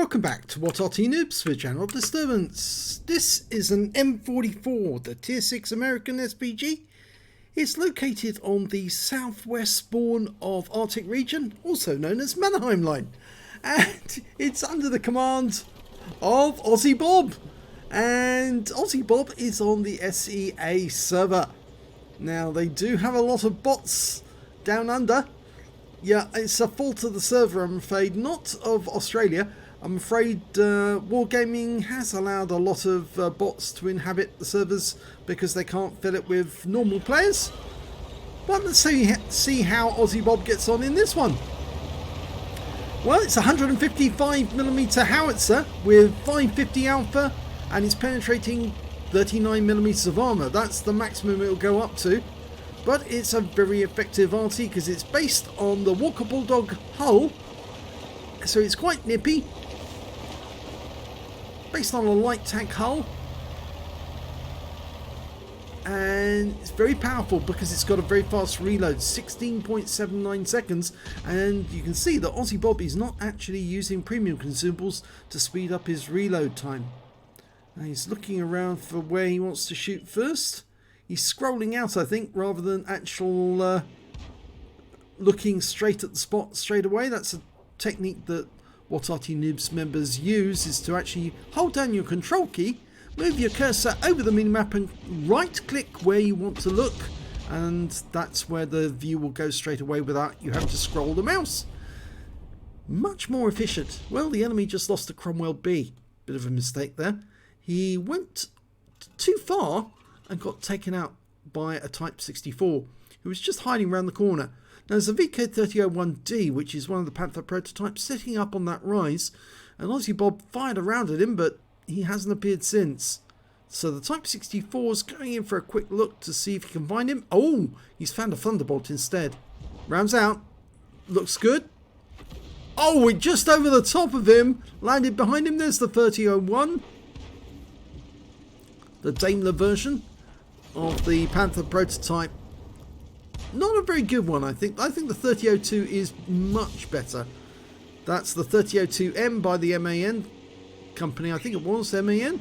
Welcome back to What Arty Noobs for General Disturbance. This is an M44, the Tier 6 American SPG. It's located on the southwest spawn of Arctic region, also known as Mannerheim Line. And it's under the command of AussieBob. And AussieBob is on the SEA server. Now, they do have a lot of bots down under. Yeah, it's a fault of the server, I'm afraid, not of Australia. I'm afraid Wargaming has allowed a lot of bots to inhabit the servers because they can't fill it with normal players. But let's see how AussieBob gets on in this one. Well, it's a 155mm howitzer with 550 alpha and it's penetrating 39mm of armour. That's the maximum it'll go up to. But it's a very effective Arty because it's based on the Walker Bulldog hull. So it's quite nippy. Based on a light tank hull. And it's very powerful because it's got a very fast reload, 16.79 seconds. And you can see that AussieBob is not actually using premium consumables to speed up his reload time. Now he's looking around for where he wants to shoot first. He's scrolling out, I think, rather than actual looking straight at the spot straight away. That's a technique that What Arty Noobs members use, is to actually hold down your control key, move your cursor over the minimap and right click where you want to look, and that's where the view will go straight away without you having to scroll the mouse. Much more efficient. Well, the enemy just lost to Cromwell B. Bit of a mistake there. He went too far and got taken out by a Type 64 who was just hiding around the corner. Now there's a VK3001D, which is one of the Panther prototypes, sitting up on that rise, and AussieBob fired around at him, but he hasn't appeared since. So the Type 64 is going in for a quick look to see if he can find him. Oh, he's found a Thunderbolt instead. Rounds out. Looks good. Oh, it just over the top of him. Landed behind him. There's the 3001. The Daimler version of the Panther prototype. Not a very good one, I think. I think the 3002 is much better. That's the 3002M by the MAN company. I think it was MAN.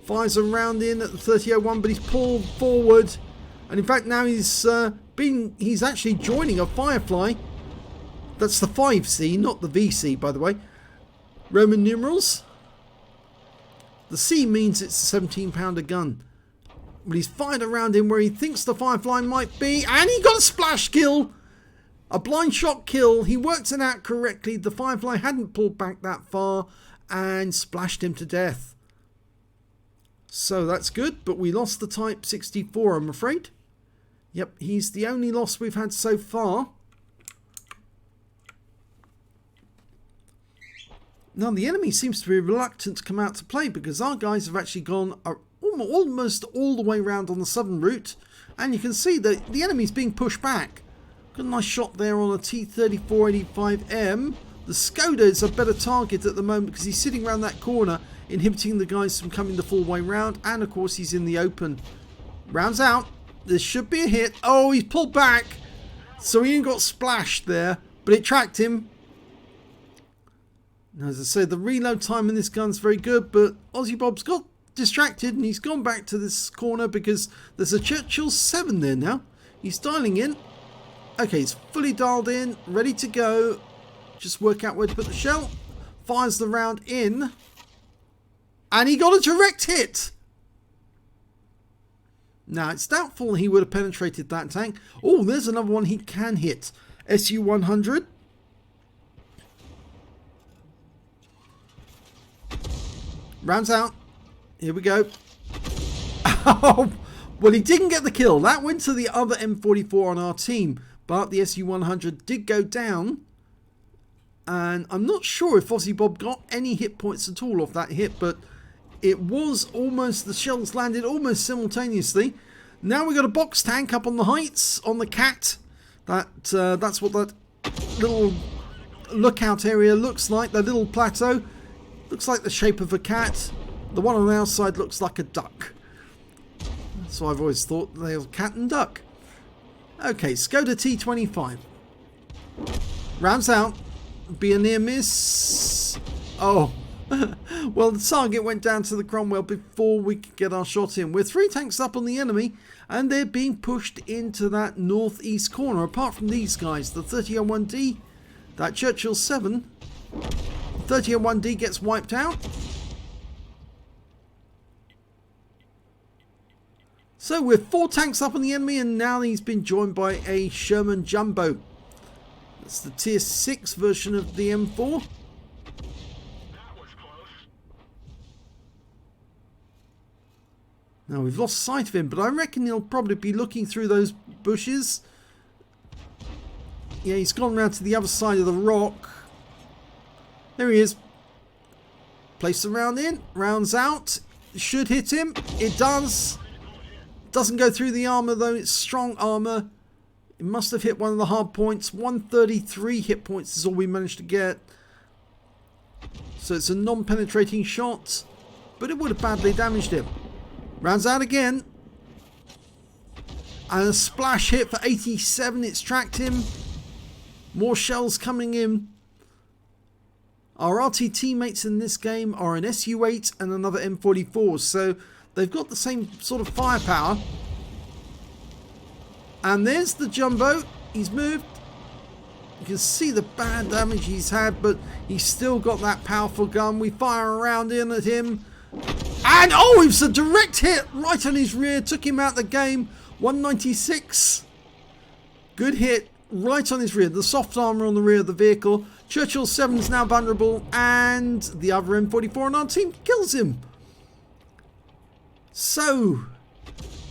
Fires a round in at the 3001, but he's pulled forward. And in fact, now he's actually joining a Firefly. That's the 5C, not the VC, by the way. Roman numerals. The C means it's a 17-pounder gun. But he's fired around him where he thinks the Firefly might be. And he got a splash kill. A blind shot kill. He worked it out correctly. The Firefly hadn't pulled back that far and splashed him to death. So that's good. But we lost the Type 64, I'm afraid. Yep, he's the only loss we've had so far. Now the enemy seems to be reluctant to come out to play because our guys have actually gone almost all the way around on the southern route, and you can see that the enemy's being pushed back. Got a nice shot there on a T-3485M. The Skoda is a better target at the moment because he's sitting around that corner, inhibiting the guys from coming the full way round, and of course he's in the open. Rounds out. This should be a hit. Oh, he's pulled back, so he ain't got splashed there, but it tracked him. Now, as I say, the reload time in this gun's very good, but AussieBob's got distracted and he's gone back to this corner because there's a Churchill 7 there now. He's dialing in. Okay, he's fully dialed in, ready to go. Just work out where to put the shell. Fires the round in. And he got a direct hit. Now, it's doubtful he would have penetrated that tank. Oh, there's another one he can hit. SU-100. Rounds out. Here we go. Oh, well, he didn't get the kill. That went to the other M44 on our team. But the SU-100 did go down. And I'm not sure if AussieBob got any hit points at all off that hit. But it was almost, the shells landed almost simultaneously. Now we've got a box tank up on the heights on the Cat. That's what that little lookout area looks like. That little plateau. Looks like the shape of a cat. The one on the outside looks like a duck. So I've always thought they were cat and duck. Okay, Skoda T25. Rounds out. Be a near miss. Oh, well, the target went down to the Cromwell before we could get our shot in. We're 3 tanks up on the enemy, and they're being pushed into that northeast corner. Apart from these guys, the 3001D, that Churchill 7, 3001D gets wiped out. So we're 4 tanks up on the enemy, and now he's been joined by a Sherman Jumbo. That's the tier 6 version of the M4. Now we've lost sight of him, but I reckon he'll probably be looking through those bushes. Yeah, he's gone round to the other side of the rock. There he is. Place the round in, rounds out. Should hit him. It does. Doesn't go through the armor though, it's strong armor. It must have hit one of the hard points. 133 hit points is all we managed to get. So it's a non-penetrating shot, but it would have badly damaged him. Rounds out again. And a splash hit for 87. It's tracked him. More shells coming in. Our Arty teammates in this game are an SU-8 and another M44. So they've got the same sort of firepower. And there's the Jumbo. He's moved. You can see the bad damage he's had, but he's still got that powerful gun. We fire around in at him. And oh, it was a direct hit right on his rear. Took him out the game. 196. Good hit right on his rear. The soft armor on the rear of the vehicle. Churchill 7 is now vulnerable. And the other M44 on our team kills him. So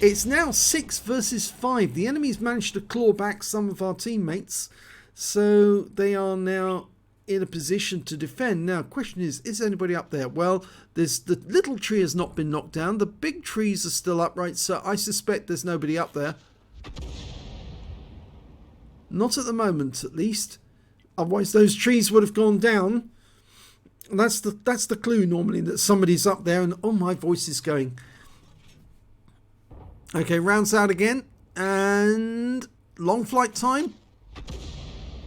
it's now 6 versus 5. The enemy's managed to claw back some of our teammates. So they are now in a position to defend. Now, question is anybody up there? Well, there's the little tree has not been knocked down. The big trees are still upright, so I suspect there's nobody up there. Not at the moment, at least. Otherwise, those trees would have gone down. And that's the clue normally, that somebody's up there. And oh, my voice is going. Okay, rounds out again. And long flight time.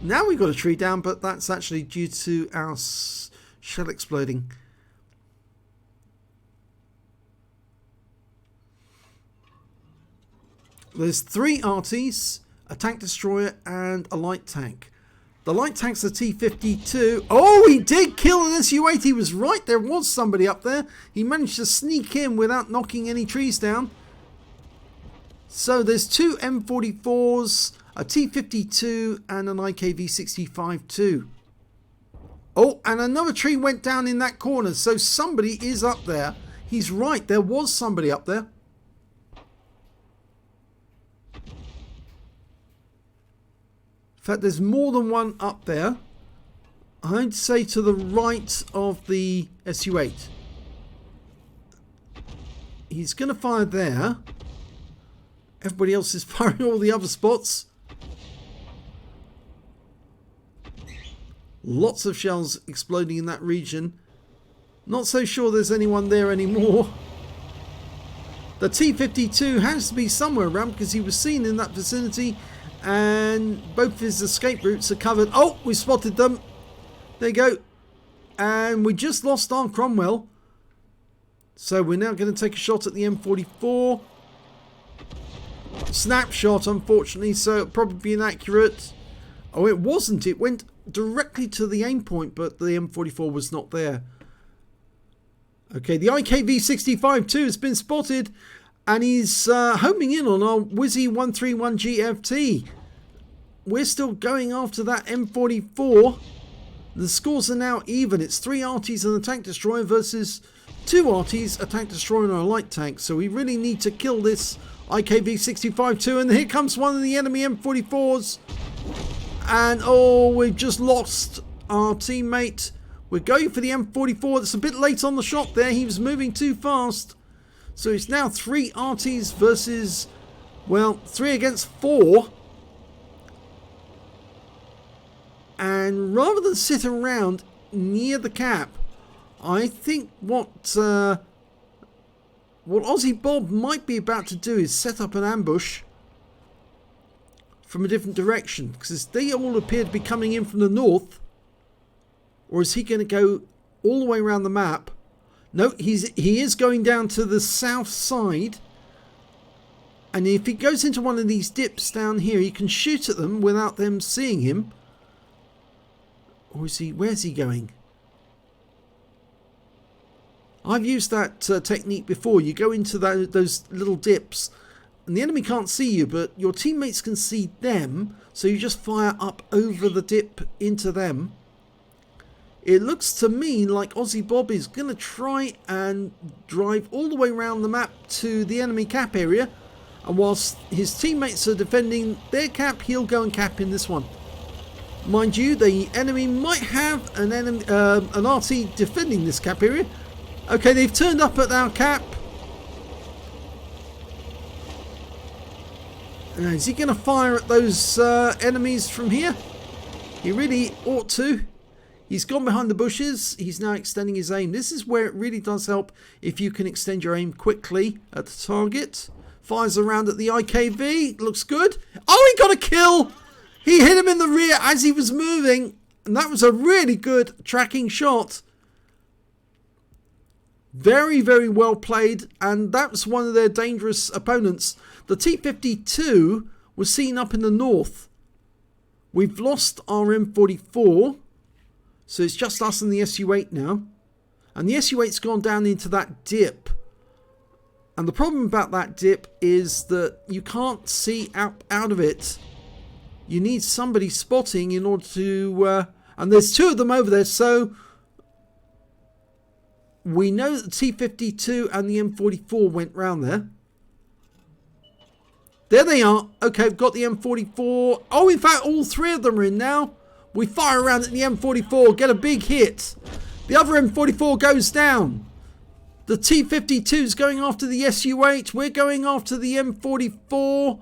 Now we've got a tree down, but that's actually due to our shell exploding. There's 3 Arties, a tank destroyer, and a light tank. The light tank's a T-52. Oh, he did kill an SU-8. He was right. There was somebody up there. He managed to sneak in without knocking any trees down. So there's 2 M44s, a T-52 and an IKV-65-2. Oh, and another tree went down in that corner. So somebody is up there. He's right. There was somebody up there. In fact, there's more than one up there. I'd say to the right of the SU-8. He's going to fire there. Everybody else is firing all the other spots. Lots of shells exploding in that region. Not so sure there's anyone there anymore. The T-52 has to be somewhere around because he was seen in that vicinity. And both of his escape routes are covered. Oh, we spotted them. There you go. And we just lost our Cromwell. So we're now going to take a shot at the M44. Snapshot, unfortunately, so it'll probably be inaccurate. Oh, it wasn't. It went directly to the aim point, but the M44 was not there. Okay, the IKV-65-2 has been spotted. And he's homing in on our Wizzy 131 GFT. We're still going after that M44. The scores are now even. It's 3 Arties and a tank destroyer versus 2 Arties, a tank destroyer and a light tank. So we really need to kill this IKV-65-2. And here comes one of the enemy M44s. And oh, we've just lost our teammate. We're going for the M44. That's a bit late on the shot there. He was moving too fast. So it's now 3 Arties versus, well, 3 against 4. And rather than sit around near the cap, I think what AussieBob might be about to do is set up an ambush from a different direction. Because they all appear to be coming in from the north. Or is he going to go all the way around the map. No, he is going down to the south side. And if he goes into one of these dips down here, he can shoot at them without them seeing him. Or is he? Where's he going? I've used that technique before. You go into those little dips and the enemy can't see you, but your teammates can see them. So you just fire up over the dip into them. It looks to me like AussieBob is going to try and drive all the way around the map to the enemy cap area. And whilst his teammates are defending their cap, he'll go and cap in this one. Mind you, the enemy might have an Arty defending this cap area. Okay, they've turned up at our cap. Is he going to fire at those enemies from here? He really ought to. He's gone behind the bushes. He's now extending his aim. This is where it really does help if you can extend your aim quickly at the target. Fires around at the IKV. Looks good. Oh, he got a kill. He hit him in the rear as he was moving. And that was a really good tracking shot. Very, very well played. And that was one of their dangerous opponents. The T-52 was seen up in the north. We've lost our M44. So it's just us and the SU-8 now. And the SU-8's gone down into that dip. And the problem about that dip is that you can't see out of it. You need somebody spotting in order to... and there's two of them over there, so... we know that the T-52 and the M44 went round there. There they are. Okay, we've got the M44. Oh, in fact, all three of them are in now. We fire around at the M44, get a big hit. The other M44 goes down. The T-52 is going after the SU-8. We're going after the M44.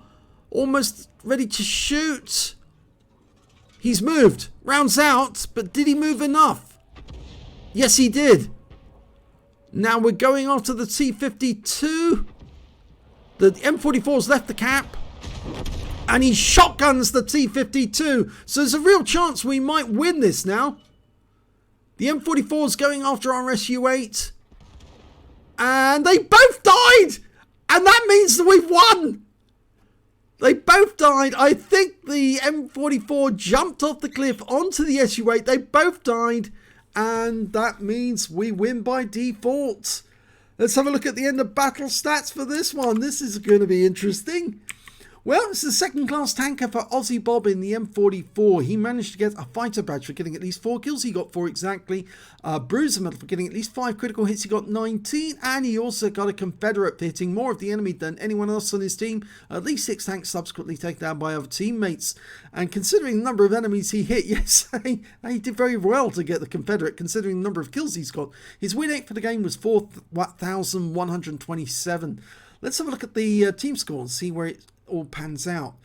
Almost ready to shoot. He's moved. Rounds out. But did he move enough? Yes, he did. Now we're going after the T-52. The M44's left the cap. And he shotguns the T-52. So there's a real chance we might win this now. The M44's going after our SU-8. And they both died! And that means that we've won! They both died. I think the M44 jumped off the cliff onto the SU-8. They both died. And that means we win by default. Let's have a look at the end of battle stats for this one. This is going to be interesting. Well, it's the second class tanker for AussieBob in the M44. He managed to get a fighter badge for getting at least 4 kills. He got 4 exactly. Bruiser medal for getting at least 5 critical hits. He got 19. And he also got a Confederate for hitting more of the enemy than anyone else on his team. At least 6 tanks subsequently taken down by other teammates. And considering the number of enemies he hit, yes, he did very well to get the Confederate, considering the number of kills he's got. His win rate for the game was 4,127. Let's have a look at the team score and see where it all pans out.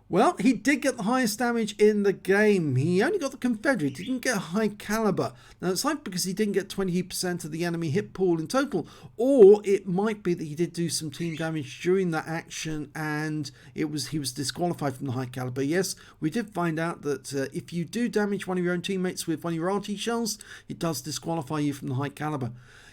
Well, he did get the highest damage in the game. He only got the Confederate. He didn't get a high caliber. Now, it's like because he didn't get 20% of the enemy hit pool in total. Or it might be that he did do some team damage during that action and he was disqualified from the high caliber. Yes, we did find out that if you do damage one of your own teammates with one of your Arty shells, it does disqualify you from the high caliber.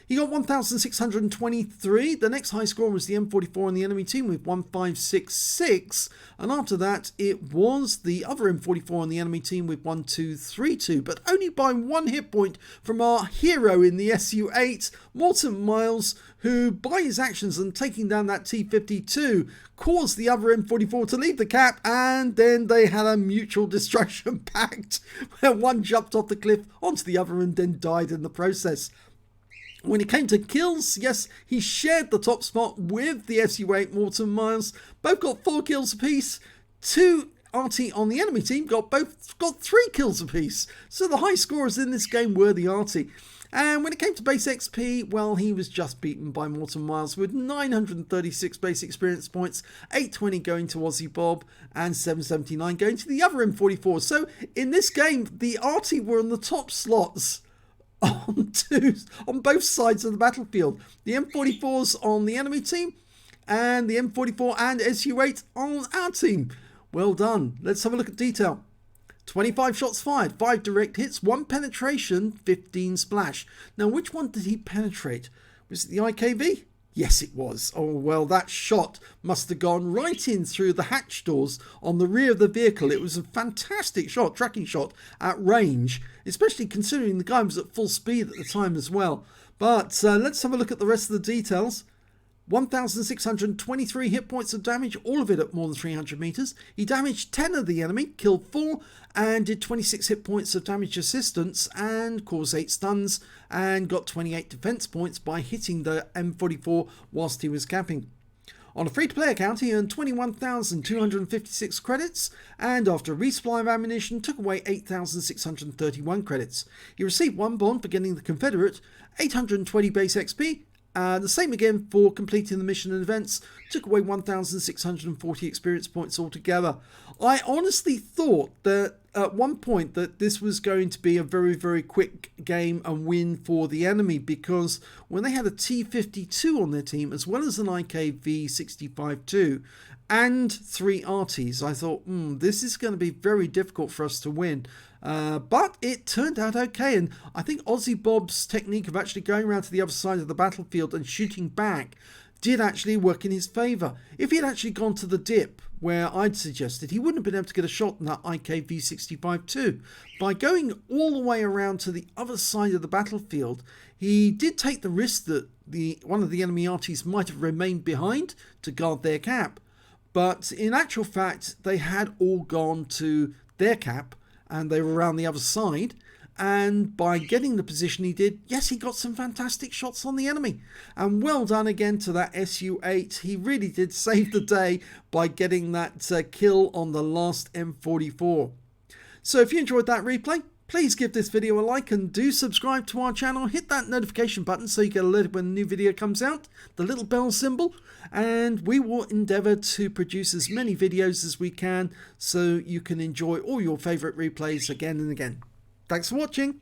He got 1,623. The next high score was the M44 on the enemy team with 1,566. And after that, it was the other M44 on the enemy team with 1,232. But only by 1 hit point from our hero in the SU-8, Morton Miles, who by his actions and taking down that T-52 caused the other M44 to leave the cap. And then they had a mutual destruction pact where one jumped off the cliff onto the other and then died in the process. When it came to kills, yes, he shared the top spot with the SU-8 Morton Miles. Both got 4 kills apiece. 2 Arty on the enemy team got 3 kills apiece. So the high scorers in this game were the Arty. And when it came to base XP, well, he was just beaten by Morton Miles with 936 base experience points, 820 going to AussieBob, and 779 going to the other M44. So in this game, the Arty were on the top slots on both sides of the battlefield. The M44's on the enemy team and the M44 and SU-8 on our team. Well done. Let's have a look at detail. 25 shots fired, 5 direct hits, 1 penetration, 15 splash. Now, which one did he penetrate? Was it the IKV? Yes, it was. Oh, well, that shot must have gone right in through the hatch doors on the rear of the vehicle. It was a fantastic shot, tracking shot at range, especially considering the guy was at full speed at the time as well. But let's have a look at the rest of the details. 1,623 hit points of damage, all of it at more than 300 meters. He damaged 10 of the enemy, killed 4, and did 26 hit points of damage assistance and caused 8 stuns and got 28 defense points by hitting the M44 whilst he was camping. On a free-to-play account, he earned 21,256 credits, and after a resupply of ammunition, took away 8,631 credits. He received 1 bond for getting the Confederate, 820 base XP, the same again for completing the mission and events, took away 1,640 experience points altogether. I honestly thought that at one point that this was going to be a very, very quick game and win for the enemy, because when they had a T52 on their team, as well as an IKV-65-2 and 3 Artys, I thought, this is going to be very difficult for us to win. But it turned out okay, and I think AussieBob's technique of actually going around to the other side of the battlefield and shooting back did actually work in his favour. If he had actually gone to the dip, where I'd suggested, he wouldn't have been able to get a shot in that IKV-65-2. By going all the way around to the other side of the battlefield, he did take the risk that one of the enemy Artys might have remained behind to guard their cap. But in actual fact, they had all gone to their cap, and they were around the other side, and by getting the position he did, yes, he got some fantastic shots on the enemy, and well done again to that SU-8. He really did save the day by getting that kill on the last M44. So if you enjoyed that replay, please give this video a like and do subscribe to our channel. Hit that notification button so you get alerted when a new video comes out, the little bell symbol, and we will endeavour to produce as many videos as we can so you can enjoy all your favourite replays again and again. Thanks for watching.